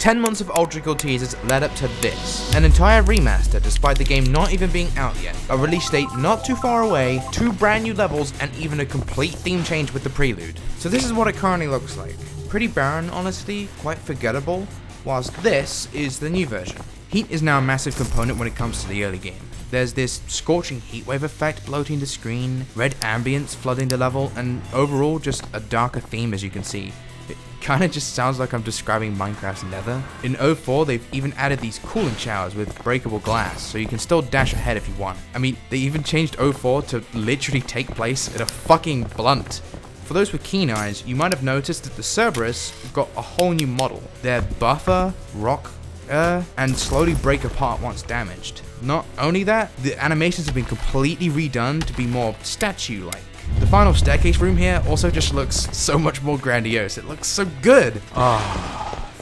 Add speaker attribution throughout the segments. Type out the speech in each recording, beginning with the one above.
Speaker 1: 10 months of Ultrakill teasers led up to this, an entire remaster despite the game not even being out yet, a release date not too far away, 2 brand new levels, and even a complete theme change with the Prelude. So this is what it currently looks like. Pretty barren, honestly, quite forgettable, whilst this is the new version. Heat is now a massive component when it comes to the early game. There's this scorching heatwave effect bloating the screen, red ambience flooding the level, and overall just a darker theme, as you can see. It kinda just sounds like I'm describing Minecraft's nether. In 04, they've even added these cooling showers with breakable glass, so you can still dash ahead if you want. I mean, they even changed 04 to literally take place at a fucking blunt. For those with keen eyes, you might have noticed that the Cerberus got a whole new model. Their buffer, rock, and slowly break apart once damaged. Not only that, the animations have been completely redone to be more statue-like. The final staircase room here also just looks so much more grandiose. It looks so good.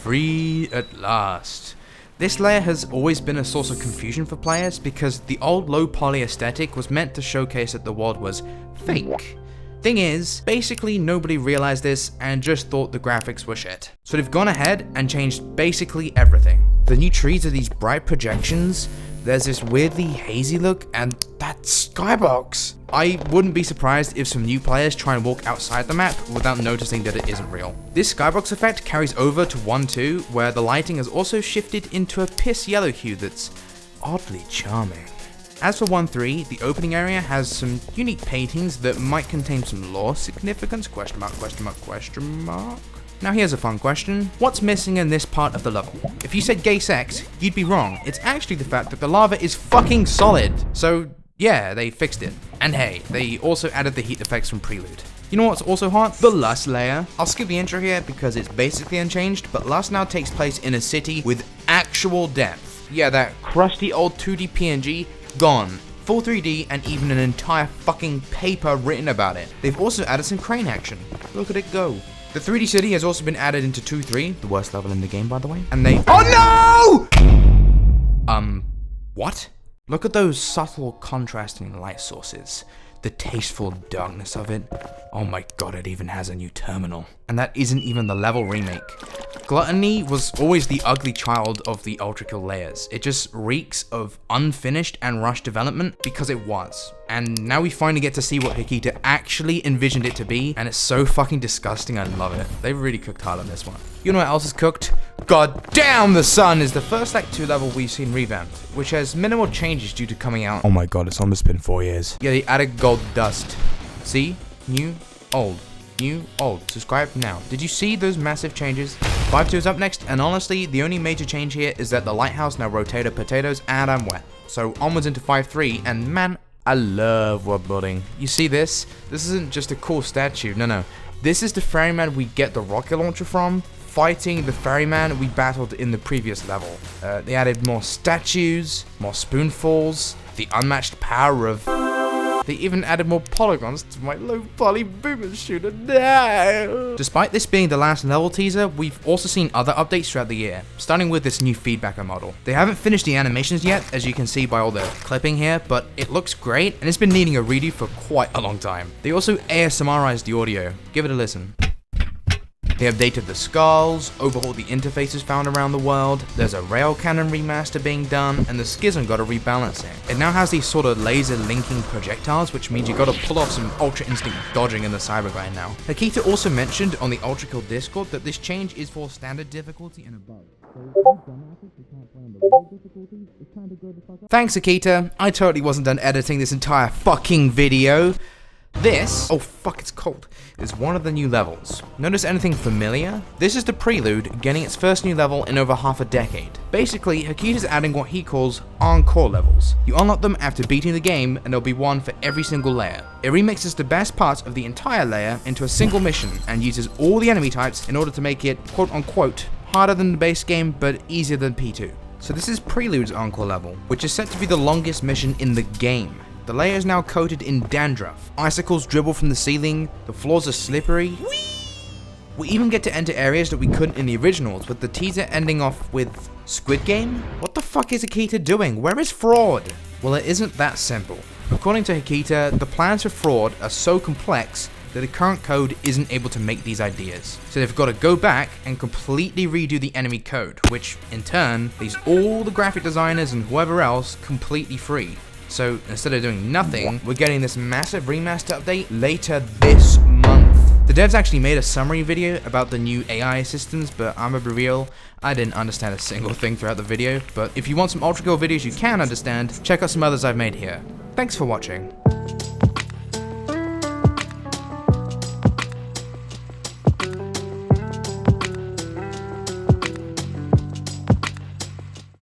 Speaker 1: Free at last. This layer has always been a source of confusion for players because the old low poly aesthetic was meant to showcase that the world was fake. Thing is, basically nobody realized this and just thought the graphics were shit. So they've gone ahead and changed basically everything. The new trees are these bright projections, there's this weirdly hazy look, and that skybox! I wouldn't be surprised if some new players try and walk outside the map without noticing that it isn't real. This skybox effect carries over to 1.2, where the lighting has also shifted into a piss yellow hue that's oddly charming. As for 1.3, the opening area has some unique paintings that might contain some lore significance, question mark. Now here's a fun question. What's missing in this part of the level? If you said gay sex, you'd be wrong. It's actually the fact that the lava is fucking solid. So yeah, they fixed it. And hey, they also added the heat effects from Prelude. You know what's also hot? The Lust layer. I'll skip the intro here because it's basically unchanged, but Lust now takes place in a city with actual depth. Yeah, that crusty old 2D PNG, gone. Full 3D and even an entire fucking paper written about it. They've also added some crane action. Look at it go. The 3D city has also been added into 2.3, the worst level in the game by the way, and they— OH NO! What? Look at those subtle contrasting light sources. The tasteful darkness of it. Oh my god, it even has a new terminal. And that isn't even the level remake. Gluttony was always the ugly child of the Ultrakill layers. It just reeks of unfinished and rushed development because it was. And now we finally get to see what Hikita actually envisioned it to be, and it's so fucking disgusting, I love it. They really cooked hard on this one. You know what else is cooked? God damn, the sun is the first Act 2 level we've seen revamped, which has minimal changes due to coming out. Oh my god, it's almost been 4 years. Yeah, they added gold dust. See? New, old. New, old. Subscribe now. Did you see those massive changes? 5.2 is up next, and honestly, the only major change here is that the lighthouse now rotated potatoes, and I'm wet. So onwards into 5.3, and man, I love world building. You see this? This isn't just a cool statue, no. This is the ferryman we get the rocket launcher from, fighting the ferryman we battled in the previous level. They added more statues, more spoonfuls, the unmatched power of... They even added more polygons to my low poly boomer shooter. No! Despite this being the last level teaser, we've also seen other updates throughout the year, starting with this new feedbacker model. They haven't finished the animations yet, as you can see by all the clipping here, but it looks great and it's been needing a redo for quite a long time. They also ASMRized the audio. Give it a listen. They updated the skulls, overhauled the interfaces found around the world, there's a rail cannon remaster being done, and the Schism got a rebalancing. It now has these sort of laser linking projectiles, which means you gotta pull off some Ultra Instinct dodging in the cybergrind now. Hikita also mentioned on the Ultrakill Discord that this change is for standard difficulty and above. Thanks Hikita, I totally wasn't done editing this entire fucking video. This, oh fuck it's cold, is one of the new levels. Notice anything familiar? This is the Prelude, getting its first new level in over half a decade. Basically, Hikita's adding what he calls Encore levels. You unlock them after beating the game, and there'll be one for every single layer. It remixes the best parts of the entire layer into a single mission, and uses all the enemy types in order to make it, quote unquote, harder than the base game, but easier than P2. So this is Prelude's Encore level, which is set to be the longest mission in the game. The layer is now coated in dandruff. Icicles dribble from the ceiling, the floors are slippery. We even get to enter areas that we couldn't in the originals, with the teaser ending off with Squid Game? What the fuck is Hikita doing? Where is Fraud? Well, it isn't that simple. According to Hikita, the plans for Fraud are so complex that the current code isn't able to make these ideas. So they've got to go back and completely redo the enemy code, which in turn leaves all the graphic designers and whoever else completely free. So instead of doing nothing, we're getting this massive remaster update later this month. The devs actually made a summary video about the new AI assistants, but I'm gonna be real, I didn't understand a single thing throughout the video. But if you want some Ultrakill videos you can understand, check out some others I've made here. Thanks for watching.